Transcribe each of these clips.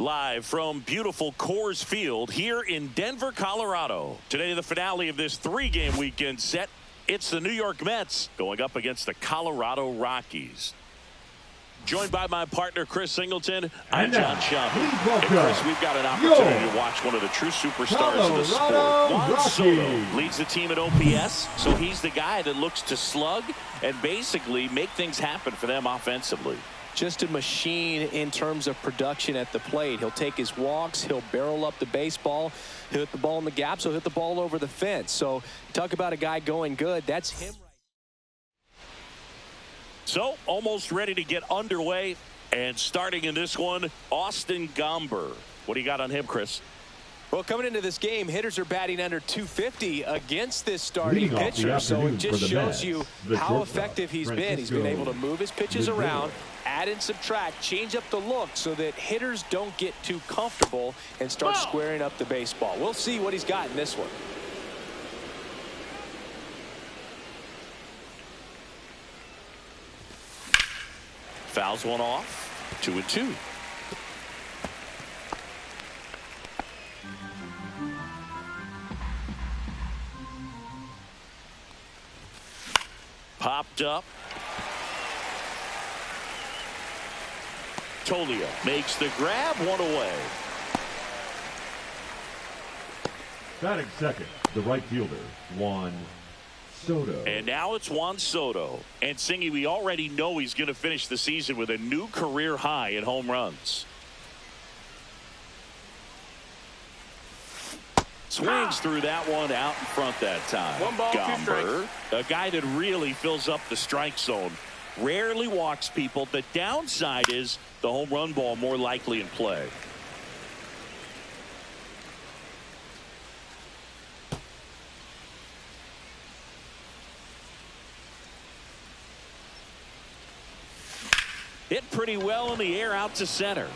Live from beautiful Coors Field here in Denver, Colorado. Today, the finale of this 3-game weekend set. It's the New York Mets going up against the Colorado Rockies. Joined by my partner, Chris Singleton. I'm John Schaumburg. Hey, Chris, we've got an opportunity to watch one of the true superstars of the sport. Juan Soto leads the team at OPS, so he's the guy that looks to slug and basically make things happen for them offensively. Just a machine in terms of production at the plate. He'll take his walks. He'll barrel up the baseball. He'll hit the ball in the gaps. He'll hit the ball over the fence. So talk about a guy going good. That's him. So almost ready to get underway. And starting in this one, Austin Gomber. What do you got on him, Chris? Well, coming into this game, hitters are batting under 250 against this starting pitcher. So it just shows you how effective he's been. He's been able to move his pitches around, add and subtract, change up the look so that hitters don't get too comfortable and start squaring up the baseball. We'll see what he's got in this one. Fouls one off. 2-2. Popped up. Tolia makes the grab, one away. Batting second, the right fielder, Juan Soto. And now it's Juan Soto. And Singy, we already know he's going to finish the season with a new career high in home runs. Swings through that one out in front that time. One ball, Gomber, a guy that really fills up the strike zone. Rarely walks people. The downside is the home run ball more likely in play. Hit pretty well in the air out to center.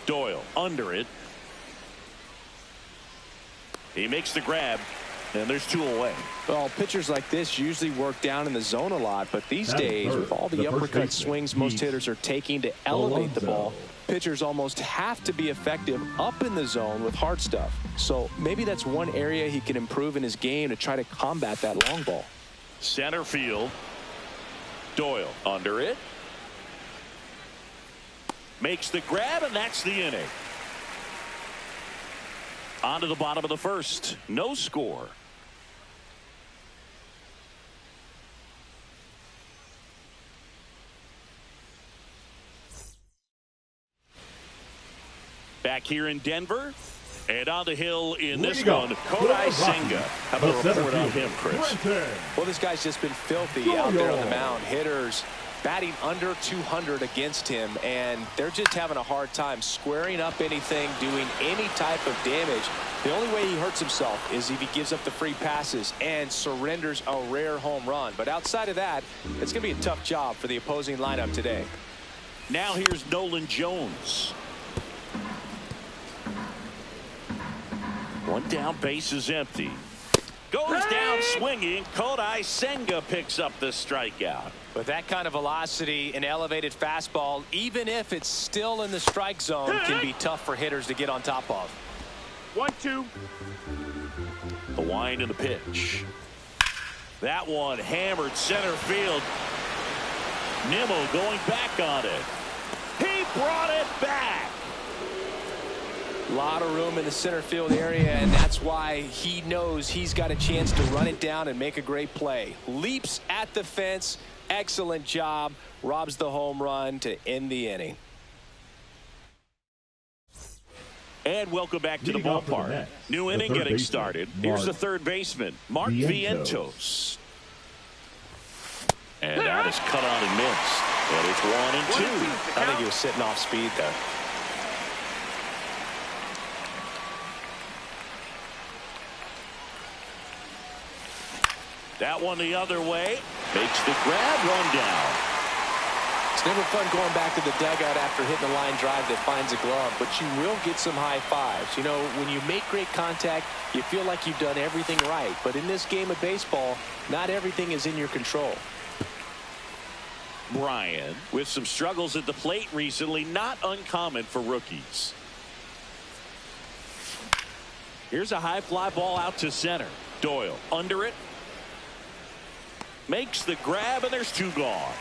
Doyle under it. He makes the grab, and there's 2 away. Well, pitchers like this usually work down in the zone a lot, but these days, with all the uppercut swings most hitters are taking to elevate the ball, pitchers almost have to be effective up in the zone with hard stuff. So maybe that's one area he can improve in his game to try to combat that long ball. Center field. Doyle under it. Makes the grab, and that's the inning. On to the bottom of the first. No score. Back here in Denver. And on the hill in this one, Kodai Senga. How about a report on him, Chris? Well, this guy's just been filthy out there on the mound. Hitters batting under 200 against him, and they're just having a hard time squaring up anything, doing any type of damage. The only way he hurts himself is if he gives up the free passes and surrenders a rare home run. But outside of that, it's going to be a tough job for the opposing lineup today. Now here's Nolan Jones. One down, base is empty. Goes down swinging. Kodai Senga picks up the strikeout. With that kind of velocity, an elevated fastball, even if it's still in the strike zone, can be tough for hitters to get on top of. 1-2. The wind and the pitch. That one hammered center field. Nimmo going back on it. He brought it back. A lot of room in the center field area, and that's why he knows he's got a chance to run it down and make a great play. Leaps at the fence. Excellent job. Robs the home run to end the inning. And welcome back to the ballpark. New inning getting started. Here's the third baseman, Mark Vientos. And that is cut on and missed. And it's 1-2. I think he was sitting off speed there. That one the other way. Makes the grab, one down. It's never fun going back to the dugout after hitting a line drive that finds a glove, but you will get some high fives. You know, when you make great contact, you feel like you've done everything right. But in this game of baseball, not everything is in your control. Brian with some struggles at the plate recently, not uncommon for rookies. Here's a high fly ball out to center. Doyle under it. Makes the grab, and there's two gone.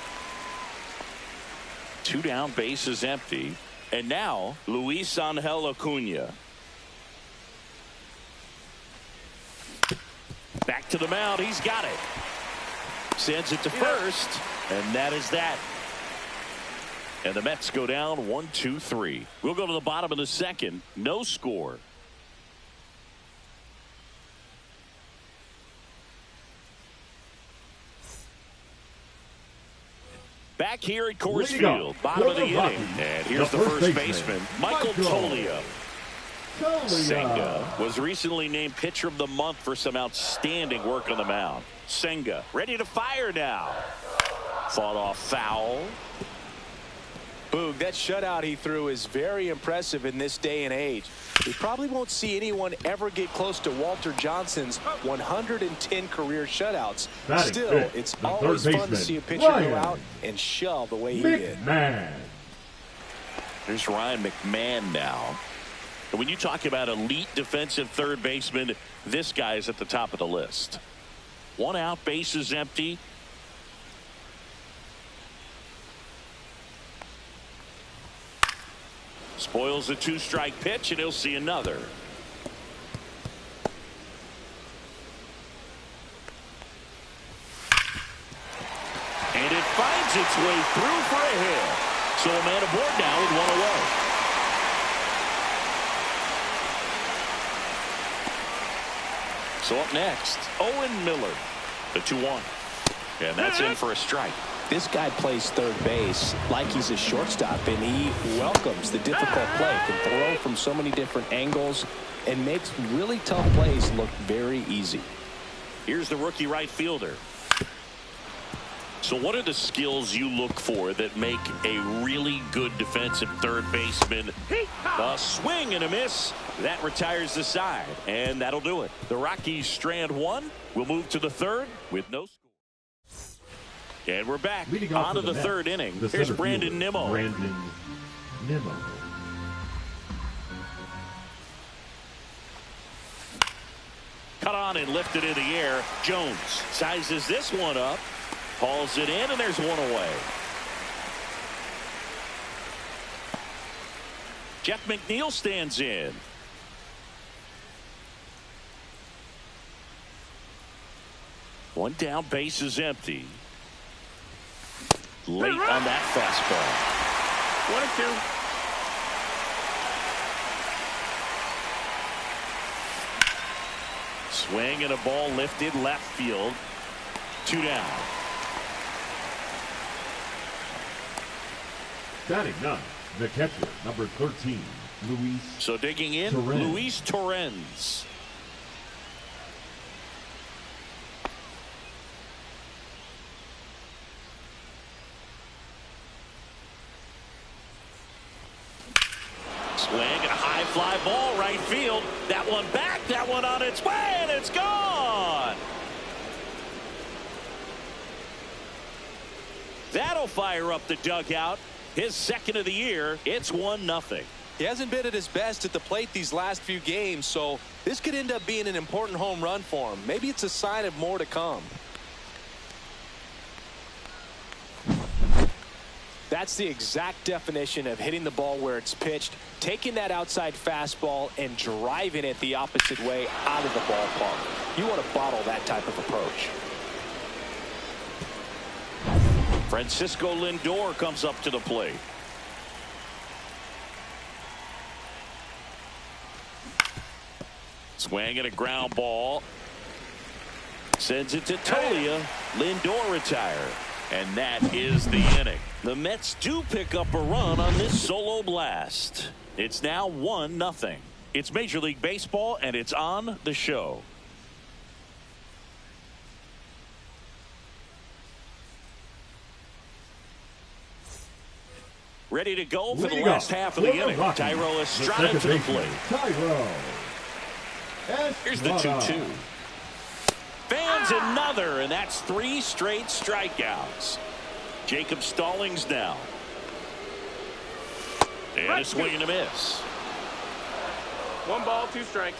Two down, bases empty. And now Luis Angel Acuna. Back to the mound. He's got it. Sends it to first, and that is that. And the Mets go down 1-2-3. We'll go to the bottom of the second. No score. Back here at Coors Field, bottom of the inning. And here's the first baseman, Michael Toglia. Senga was recently named pitcher of the month for some outstanding work on the mound. Senga ready to fire now. Fought off foul. Boog, that shutout he threw is very impressive in this day and age. We probably won't see anyone ever get close to Walter Johnson's 110 career shutouts. Still, it's always fun to see a pitcher go out and shove the way he did. There's Ryan McMahon now. And when you talk about elite defensive third baseman, this guy is at the top of the list. One out, bases empty. Spoils a two-strike pitch, and he'll see another. And it finds its way through for a hit. So a man aboard now with one away. So up next, Owen Miller, the 2-1. And that's in for a strike. This guy plays third base like he's a shortstop, and he welcomes the difficult play. Can throw from so many different angles and makes really tough plays look very easy. Here's the rookie right fielder. So what are the skills you look for that make a really good defensive third baseman? A swing and a miss. That retires the side, and that'll do it. The Rockies strand one. We'll move to the third with no score. And we're back on to the third inning. Here's Brandon Nimmo. Cut on and lifted in the air. Jones sizes this one up. Hauls it in, and there's one away. Jeff McNeil stands in. One down, base is empty. Late on that fastball. 1-2. Swing and a ball lifted left field. 2 down. Batting ninth, the catcher, number 13, Luis. So digging in, Luis Torrens. Swing and a high fly ball right field. That one back, that one on its way, and it's gone. That'll fire up the dugout. His second of the year. It's 1-0. He hasn't been at his best at the plate these last few games, so this could end up being an important home run for him. Maybe it's a sign of more to come. That's the exact definition of hitting the ball where it's pitched, taking that outside fastball and driving it the opposite way out of the ballpark. You want to bottle that type of approach. Francisco Lindor comes up to the plate. Swing and a ground ball. Sends it to Toglia. Lindor retire. And that is the inning. The Mets do pick up a run on this solo blast. It's now 1-0. It's Major League Baseball, and it's on the show. Ready to go for the last half of the inning. Thairo Estrada to the plate. Here's the 2-2. Fans another, and that's 3 straight strikeouts. Jacob Stallings now. And a swing and a miss. 1 ball, 2 strikes.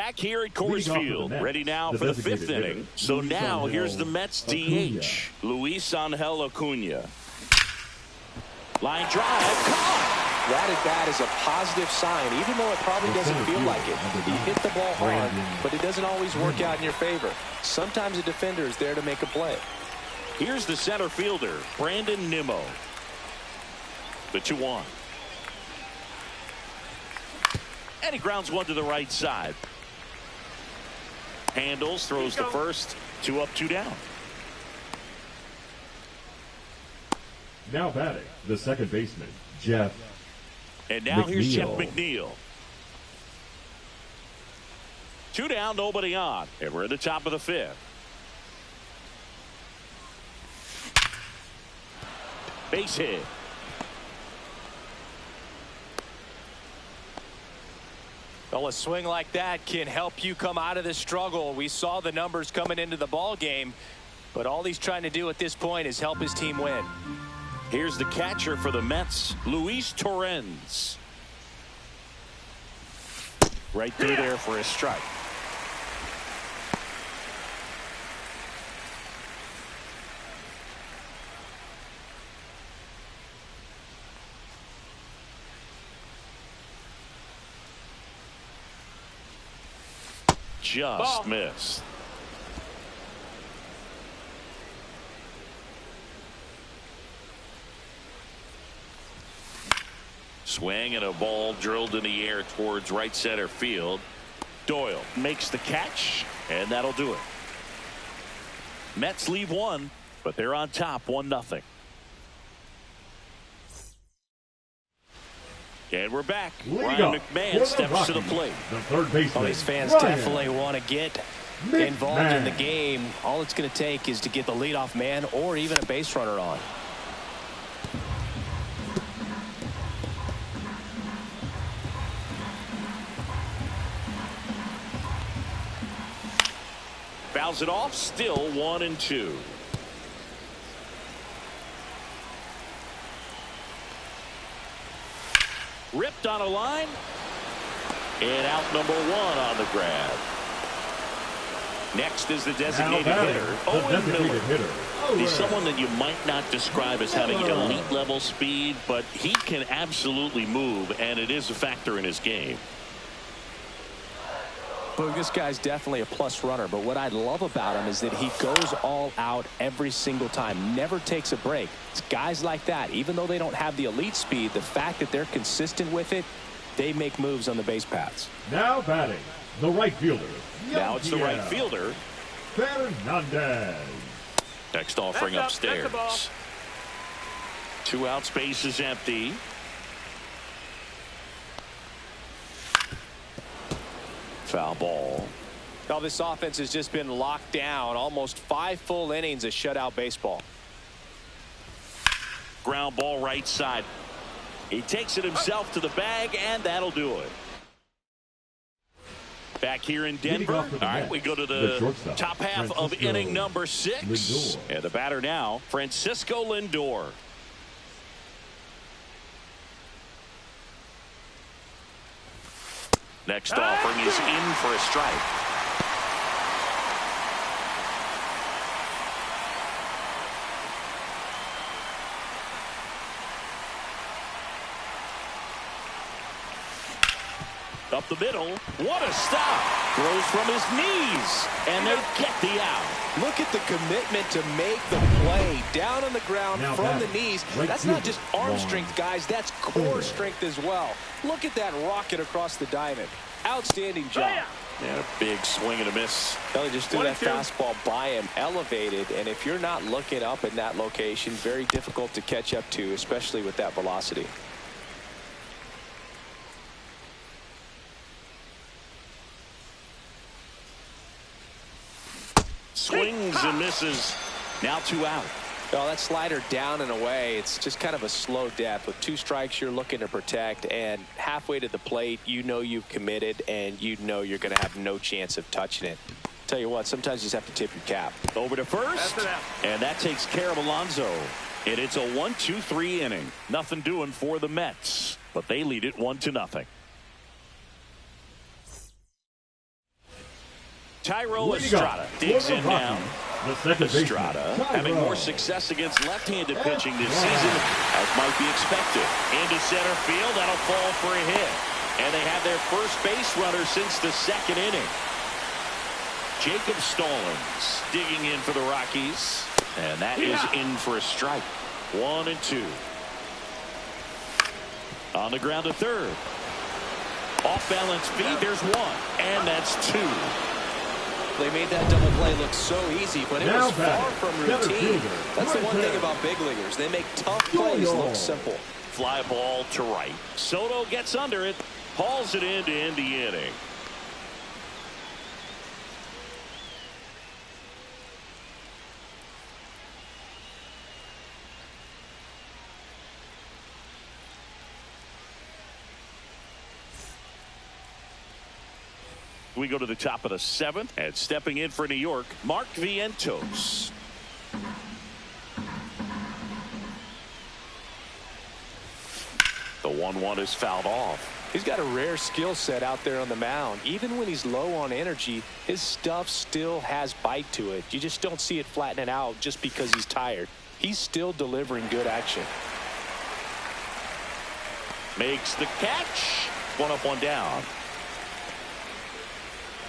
Back here at Coors Field, ready now for the fifth inning. So now here's the Mets DH, Luis Angel Acuna. Line drive, caught. That at bat is a positive sign, even though it probably doesn't feel like it. You hit the ball hard, but it doesn't always work out in your favor. Sometimes a defender is there to make a play. Here's the center fielder, Brandon Nimmo. The 2-1. And he grounds one to the right side. Handles, throws to first. 2 up, 2 down. Now batting, the second baseman, Jeff. And now here's Jeff McNeil. McNeil. 2 down, nobody on. And we're at the top of the fifth. Base hit. Well, a swing like that can help you come out of this struggle. We saw the numbers coming into the ball game, but all he's trying to do at this point is help his team win. Here's the catcher for the Mets, Luis Torrens. Right through there for a strike. Just missed. Swing and a ball drilled in the air towards right center field. Doyle makes the catch, and that'll do it. Mets leave one, but they're on top 1-0. And we're back. Ryan McMahon steps to the plate. The third baseman, These fans definitely want to get involved in the game. All it's going to take is to get the leadoff man or even a base runner on. Fouls it off, still 1-2. Ripped on a line. And out number 1 on the grab. Next is the designated hitter, Owen Miller. He's someone that you might not describe as having elite level speed, but he can absolutely move, and it is a factor in his game. Boog, this guy's definitely a plus runner, but what I love about him is that he goes all out every single time, never takes a break. It's guys like that, even though they don't have the elite speed, the fact that they're consistent with it, they make moves on the base paths. Now batting, the right fielder. Now it's the right fielder, Fernandez. Next offering upstairs. 2 outs, base is empty. Foul ball. Now this offense has just been locked down. Almost 5 full innings of shutout baseball. Ground ball right side. He takes it himself to the bag, and that'll do it. Back here in Denver. All right, we go to the top half of inning number 6. Lindor. And the batter now, Francisco Lindor. Next offering is in for a strike. Up the middle. What a stop. Throws from his knees. And they get the out. Look at the commitment to make the play down on the ground now from the knees. That's not just arm strength, guys. That's core strength as well. Look at that rocket across the diamond. Outstanding job. And a big swing and a miss. Kelly just threw that fastball by him, elevated, and if you're not looking up in that location, very difficult to catch up to, especially with that velocity. Swings and misses. Now 2 out. Well, that slider down and away, it's just kind of a slow death. With 2 strikes, you're looking to protect, and halfway to the plate, you know you've committed, and you know you're going to have no chance of touching it. Tell you what, sometimes you just have to tip your cap. Over to first, and that takes care of Alonso. And it's a 1-2-3 inning. Nothing doing for the Mets, but they lead it 1-0. Tyro Estrada digs in now. The second baseman, Estrada having more success against left-handed pitching this season, as might be expected. Into center field, that'll fall for a hit. And they have their first base runner since the second inning. Jacob Stallings digging in for the Rockies. And that is in for a strike. 1-2. On the ground to third. Off balance feet, there's one. And that's two. They made that double play look so easy, but it was far from routine. That's the one thing about big leaguers. They make tough plays look simple. Fly ball to right. Soto gets under it. Hauls it in to end the inning. We go to the top of the seventh, and stepping in for New York, Mark Vientos. The 1-1 is fouled off. He's got a rare skill set out there on the mound. Even when he's low on energy, his stuff still has bite to it. You just don't see it flattening out just because he's tired. He's still delivering good action. Makes the catch. One up, one down.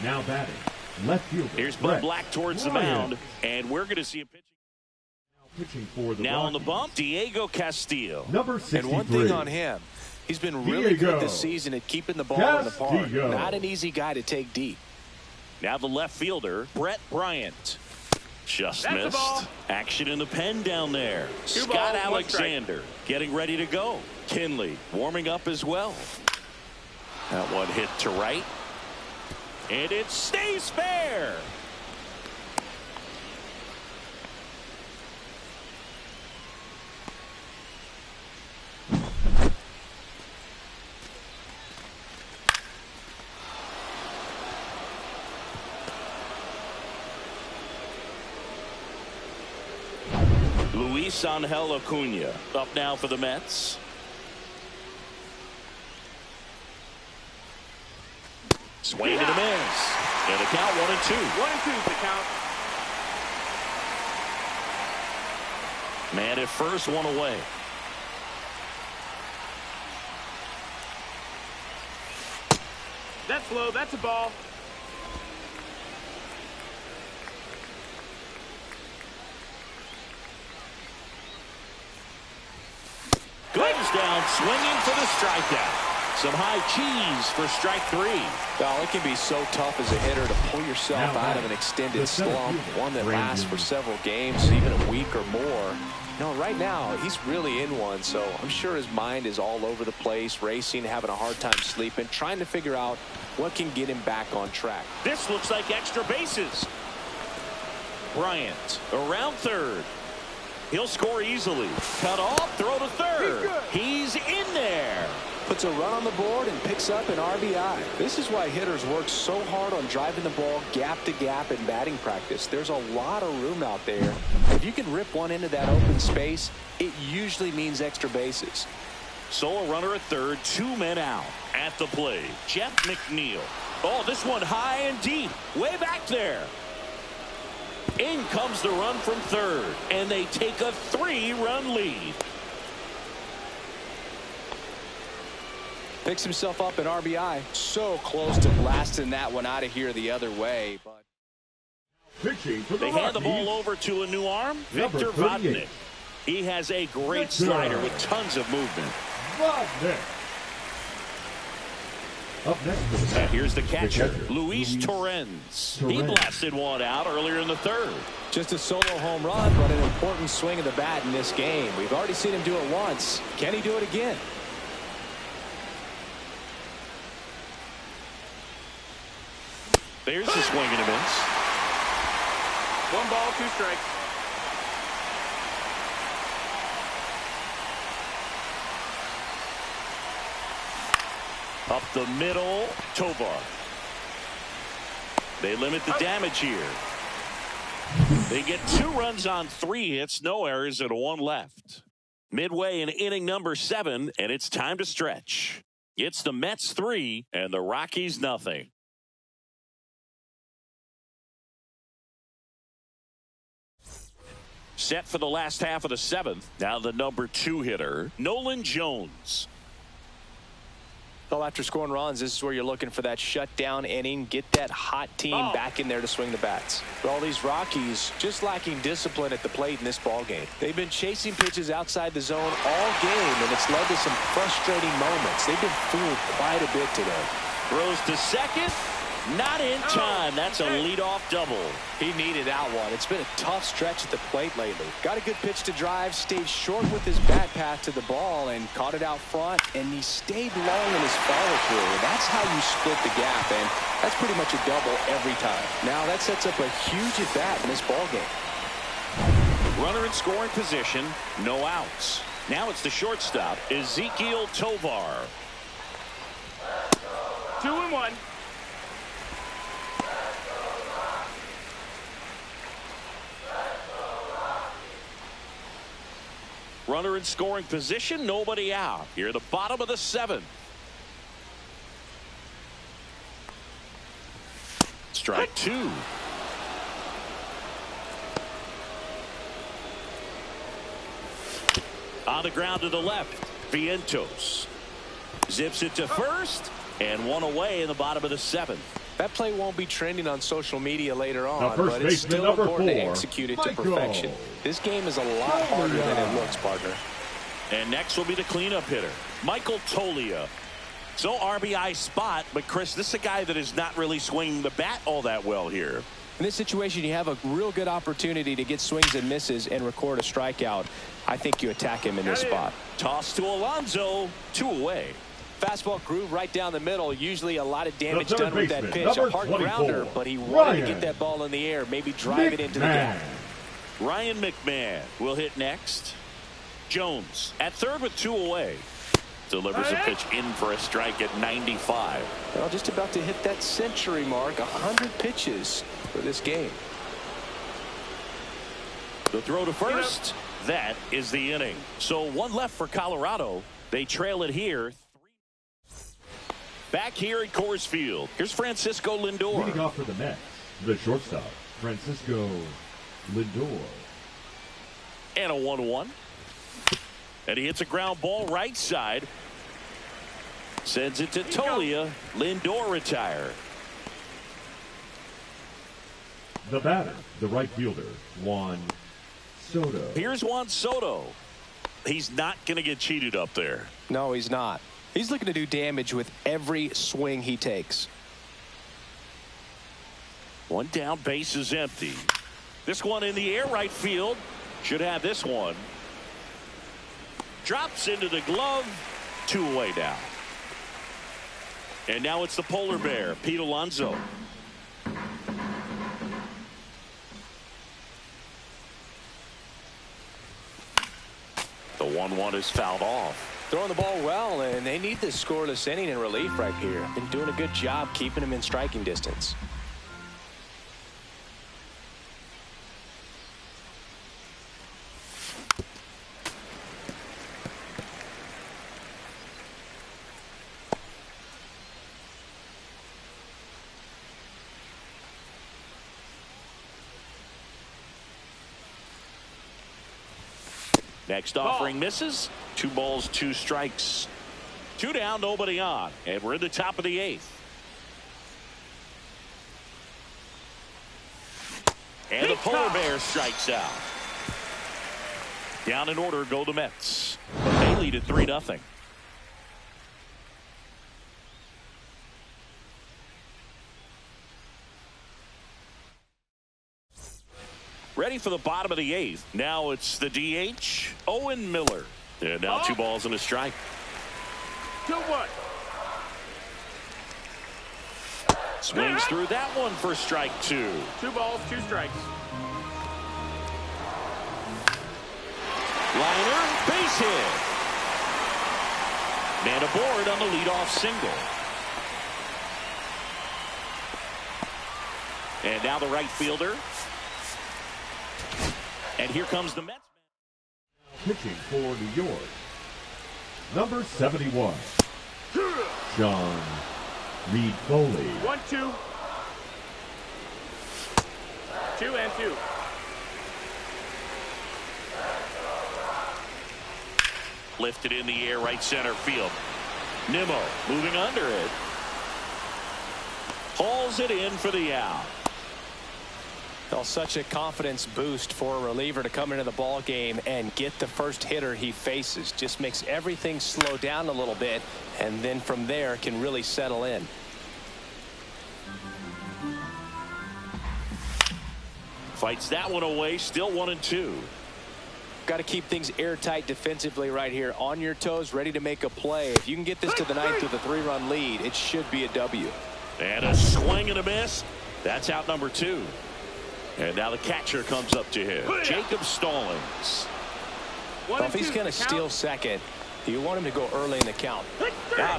Now batting, left fielder. Here's Bud Black towards the mound, and we're going to see a pitching for the now Rockies. on the bump, Diego Castillo. Number 63. And one thing on him, he's been really good this season at keeping the ball in the park. Not an easy guy to take deep. Now the left fielder, Brett Bryant. Just missed. Action in the pen down there. Scott Alexander getting ready to go. Kinley warming up as well. That one hit to right. And it stays fair. Luis Angel Acuna up now for the Mets. Swing and a miss. And the count 1-2. 1-2 is the count. Man at first, one away. That's low. That's a ball. Goes down swinging for the strikeout. Some high cheese for strike three. Well, it can be so tough as a hitter to pull yourself out of an extended slump, one that lasts for several games, even a week or more. No, right now, he's really in one, so I'm sure his mind is all over the place, racing, having a hard time sleeping, trying to figure out what can get him back on track. This looks like extra bases. Bryant around third. He'll score easily. Cut off, throw to third. He's in there. Puts a run on the board and picks up an RBI. This is why hitters work so hard on driving the ball gap to gap in batting practice. There's a lot of room out there. If you can rip one into that open space, it usually means extra bases. So a runner at third, two men out. At the plate, Jeff McNeil. Oh, this one high and deep, way back there. In comes the run from third, and they take a 3-run lead. Picks himself up an RBI. So close to blasting that one out of here the other way. But they hand the ball over to a new arm, Victor Vodnik. He has a great slider with tons of movement. Up next, and here's the catcher, Luis Torrens. He blasted one out earlier in the third. Just a solo home run, but an important swing of the bat in this game. We've already seen him do it once. Can he do it again? There's the swing and a miss. 1 ball, 2 strikes. Up the middle, Tovar. They limit the damage here. They get 2 runs on 3 hits, no errors, and 1 left. Midway in inning number 7, and it's time to stretch. It's the Mets 3 and the Rockies nothing. set for the last half of the 7th. Now the number 2 hitter, Nolan Jones. Well, after scoring runs, this is where you're looking for that shutdown inning. Get that hot team back in there to swing the bats. Well, these Rockies just lacking discipline at the plate in this ball game. They've been chasing pitches outside the zone all game, and it's led to some frustrating moments. They've been fooled quite a bit today. Throws to second. Not in time. That's a leadoff double. He needed that one. It's been a tough stretch at the plate lately. Got a good pitch to drive, stayed short with his bat path to the ball, and caught it out front, and he stayed long in his follow-through. That's how you split the gap, and that's pretty much a double every time. Now that sets up a huge at-bat in this ball game. Runner in scoring position, no outs. Now it's the shortstop, Ezekiel Tovar. 2-1. Runner in scoring position, nobody out. Here at the bottom of the 7th. Strike 2. On the ground to the left, Vientos zips it to first, and one away in the bottom of the 7th. That play won't be trending on social media later on, first but it's baseman, still number important to 4, execute it Michael. to perfection. This game is a lot harder than it looks, partner. And next will be the cleanup hitter, Michael Toglia. So RBI spot, but Chris, this is a guy that is not really swinging the bat all that well here. In this situation, you have a real good opportunity to get swings and misses and record a strikeout. I think you attack him in this spot. Toss to Alonso, 2 away. Fastball groove right down the middle. Usually a lot of damage The third done with that baseman, pitch. A number hard 24, grounder, but he wanted to Ryan get that ball in the air, maybe drive it into the gap. Ryan McMahon will hit next. Jones at third with 2 away. Delivers a pitch in for a strike at 95. Well, just about to hit that century mark. 100 pitches for this game. The throw to first. That is the inning. So 1 left for Colorado. They trail it here. Back here at Coors Field. Here's Francisco Lindor. Leading off for the Mets, the shortstop, Francisco Lindor. And a 1-1. And he hits a ground ball right side. Sends it to Toglia. Lindor retired. The batter, the right fielder, Juan Soto. Here's Juan Soto. He's not going to get cheated up there. No, he's not. He's looking to do damage with every swing he takes. 1 down, base is empty. This one in the air, right field. Should have this one. Drops into the glove. 2 away now. And now it's the polar bear, Pete Alonso. The 1-1 is fouled off. Throwing the ball well, and they need this scoreless inning in relief right here. Been doing a good job keeping him in striking distance. Next offering misses. 2 balls, 2 strikes. 2 down, nobody on. And we're in the top of the 8th. And the polar bear strikes out. Down in order go the Mets. But they lead at 3-0. Ready for the bottom of the 8th. Now it's the DH, Owen Miller. And now 2 balls and a strike. 2-1. Swings through that one for strike 2. 2 balls, 2 strikes. Liner, base hit. Man aboard on the leadoff single. And now the right fielder. And here comes the Mets. Pitching for New York, number 71, John Reed Foley. 1-2. 2 and 2. Lifted in the air, right center field. Nimmo moving under it. Hauls it in for the out. Well, such a confidence boost for a reliever to come into the ball game and get the first hitter he faces. Just makes everything slow down a little bit, and then from there can really settle in. Fights that one away. Still 1-2. Got to keep things airtight defensively right here. On your toes, ready to make a play. If you can get this to the ninth with a 3-run lead, it should be a W. And a swing and a miss. That's out number 2. And now the catcher comes up to him. Jacob Stallings. Well, if he's going to steal second, you want him to go early in the count.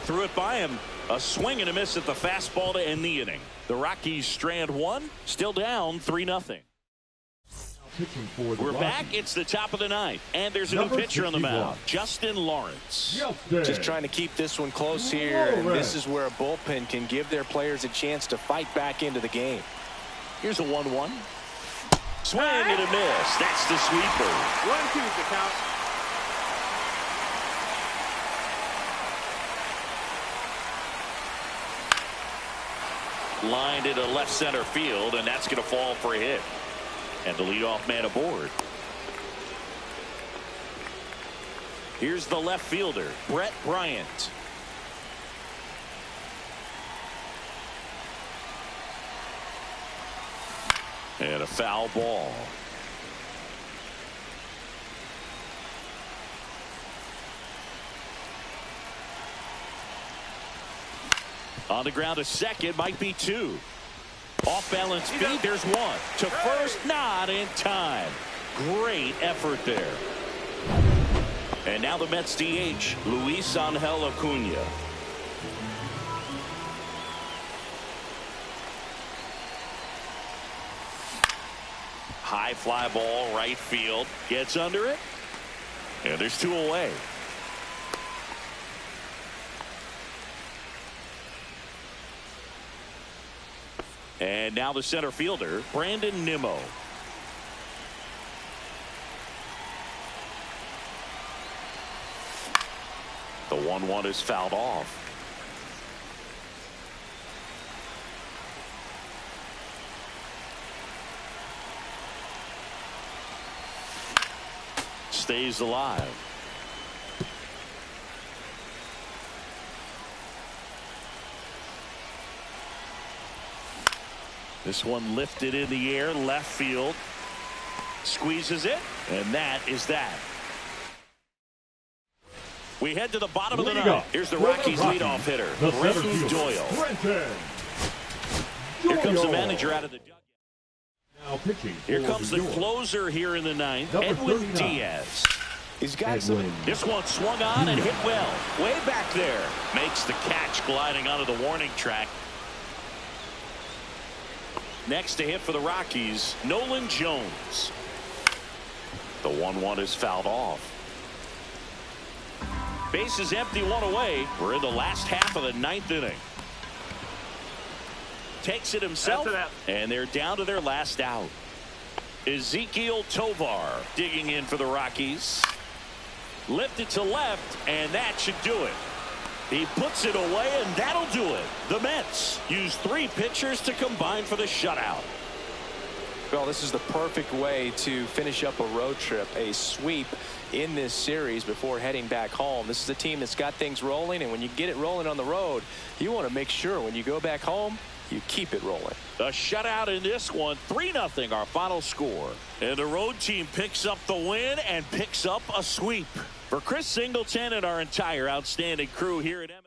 Threw it by him. A swing and a miss at the fastball to end the inning. The Rockies strand one. Still down 3-0. We're back. It's the top of the ninth. And there's a new pitcher on the mound. Justin Lawrence. Just trying to keep this one close here. And this is where a bullpen can give their players a chance to fight back into the game. Here's a 1-1. Swing and a miss. That's the sweeper. 1-2's the count. Lined into left center field, and that's going to fall for a hit. And the leadoff man aboard. Here's the left fielder, Brett Bryant. And a foul ball. On the ground to second, might be 2. Off balance feet, there's 1. To first, not in time. Great effort there. And now the Mets DH, Luis Angel Acuna. High fly ball, right field. Gets under it. And there's 2 away. And now the center fielder, Brandon Nimmo. The 1-1 is fouled off. Stays alive. This one lifted in the air, left field. Squeezes it, and that is that. We head to the bottom of the ninth. Here's the Rockies leadoff hitter, Brenton Doyle. Here comes the manager out of the dugout. Now pitching. Here comes the closer here in the ninth, Edwin Diaz. He's got some. This one swung on and hit well. Way back there. Makes the catch gliding onto the warning track. Next to hit for the Rockies, Nolan Jones. The 1-1 is fouled off. Base is empty, 1 away. We're in the last half of the ninth inning. Takes it himself, and they're down to their last out. Ezekiel Tovar digging in for the Rockies. Lifted to left, and that should do it. He puts it away, and that'll do it. The Mets use 3 pitchers to combine for the shutout. Well, this is the perfect way to finish up a road trip, a sweep in this series before heading back home. This is a team that's got things rolling, and when you get it rolling on the road, you want to make sure when you go back home, you keep it rolling. A shutout in this one, 3-0 our final score. And the road team picks up the win and picks up a sweep. For Chris Singleton and our entire outstanding crew here at MLB.